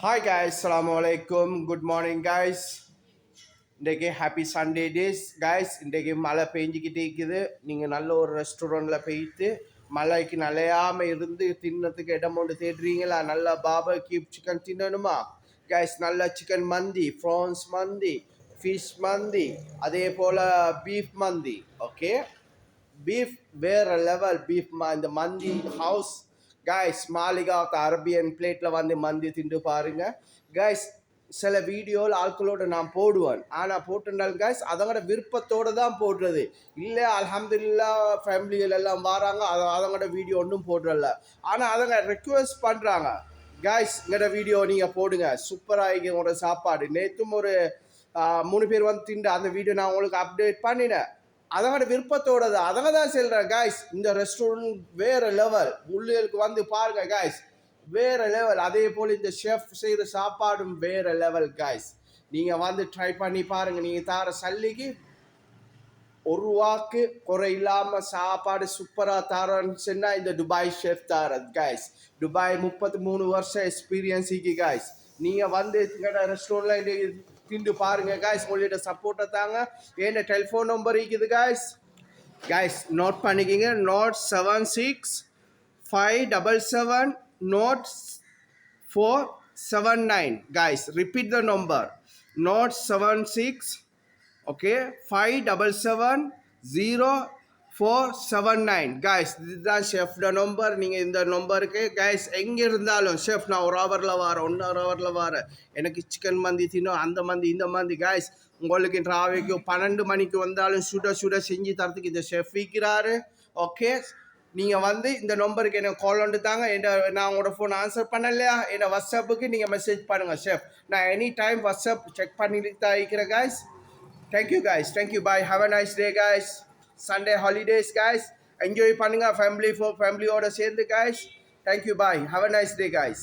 Hi guys, அஸ்ஸலாமு அலைக்கும். Good morning guys. இன்றைக்கு ஹாப்பி சண்டே டேஸ் guys. இன்றைக்கு மழை பெஞ்சிக்கிட்டே இருக்குது. நீங்கள் நல்ல ஒரு ரெஸ்டாரண்ட்டில் போயிட்டு மழைக்கு நலையாமல் இருந்து தின்னத்துக்கு இடம் ஒன்று தேடுறீங்களா? நல்ல பார்பக்யூ சிக்கன் தின்னணுமா guys? நல்ல சிக்கன் மந்தி, ப்ரான்ஸ் மந்தி, ஃபிஷ் மந்தி, அதே போல் பீஃப் மந்தி. ஓகே, பீஃப் வேறு லெவல் பீஃப் இந்த மந்தி ஹவுஸ் கைஸ். மாலிகாத் அரபியன் பிளேட்டில் வந்து மந்தி திண்டு பாருங்க கைஸ். சில வீடியோவில் ஆட்களோட நான் போடுவேன், ஆனால் போட்டுருந்தாலும் கைஸ் அதோட விருப்பத்தோடு தான் போடுறது இல்லை. அல்ஹம்துலில்லா ஃபேமிலிகள் எல்லாம் வராங்க, அதோட வீடியோ ஒன்றும் போடுறல. ஆனால் அதங்க ரெக்வெஸ்ட் பண்ணுறாங்க கைஸ், எங்களோட வீடியோ நீங்கள் போடுங்க, சூப்பராக உங்களோட சாப்பாடு. நேற்றும் ஒரு 3 பேர் வந்து திண்டு அந்த வீடியோ நான் உங்களுக்கு அப்டேட் பண்ணினேன். அதோட விருப்பத்தோட தான் அதங்க தான் சொல்கிறேன் கைஸ். இந்த ரெஸ்டாரண்ட் வேறு லெவல், உள்ளுக்கு வந்து பாருங்க கைஸ், வேறு லெவல். அதே போல் இந்த ஷெஃப் செய்கிற சாப்பாடும் வேறு லெவல் கைஸ். நீங்கள் வந்து ட்ரை பண்ணி பாருங்கள். நீங்கள் தார சல்லிக்கு ஒரு வாக்கு குறை இல்லாமல் சாப்பாடு சூப்பராக தாரன்னு சொன்னால் இந்த துபாய் ஷெஃப் தாரது கைஸ். துபாய் 33 வருஷம் எக்ஸ்பீரியன்ஸுக்கு கைஸ். நீங்கள் வந்து எங்களோட ரெஸ்டாரண்ட்டில் திண்டு பாருங்க கைஸ். உங்கள்கிட்ட சப்போர்ட்டை தாங்க. ஏன்னா டெலிஃபோன் நம்பர் இருக்குது கைஸ். கைஸ் நோட் பண்ணிக்கிங்க. Note 765777 note 479 guys. Repeat the number. Note 76 okay 5770 479 guys. இதுதான் ஷெஃப்ட நம்பர். நீங்கள் இந்த நம்பருக்கு கைஸ் எங்கே இருந்தாலும் ஷெஃப் நான் ஒரு ஹவரில் வரேன், 1.5 ஹவரில் வரேன், எனக்கு சிக்கன் மந்தி தின்னும், அந்த மந்தி இந்த மந்தி கைஸ். உங்களுக்கு டிராவைக்கு 12 மணிக்கு வந்தாலும் சுட சுட செஞ்சு தரத்துக்கு இந்த ஷெஃப் விற்கிறாரு. ஓகே, நீங்கள் வந்து இந்த நம்பருக்கு எனக்கு கால் பண்ணிட்டு தாங்க. நான் உங்களோட ஃபோன் ஆன்சர் பண்ணலையா, என்ன வாட்ஸ்அப்புக்கு நீங்கள் மெசேஜ் பண்ணுங்கள் ஷெஃப். நான் எனி டைம் வாட்ஸ்அப் செக் பண்ணிட்டு தான் இருக்கிறேன் guys. Thank you guys. Thank you. Bye. Have a nice day guys. Sunday holidays guys. Enjoy பண்ணுங்க family order சேர்ந்து guys. Thank you. Bye. Have a nice day guys.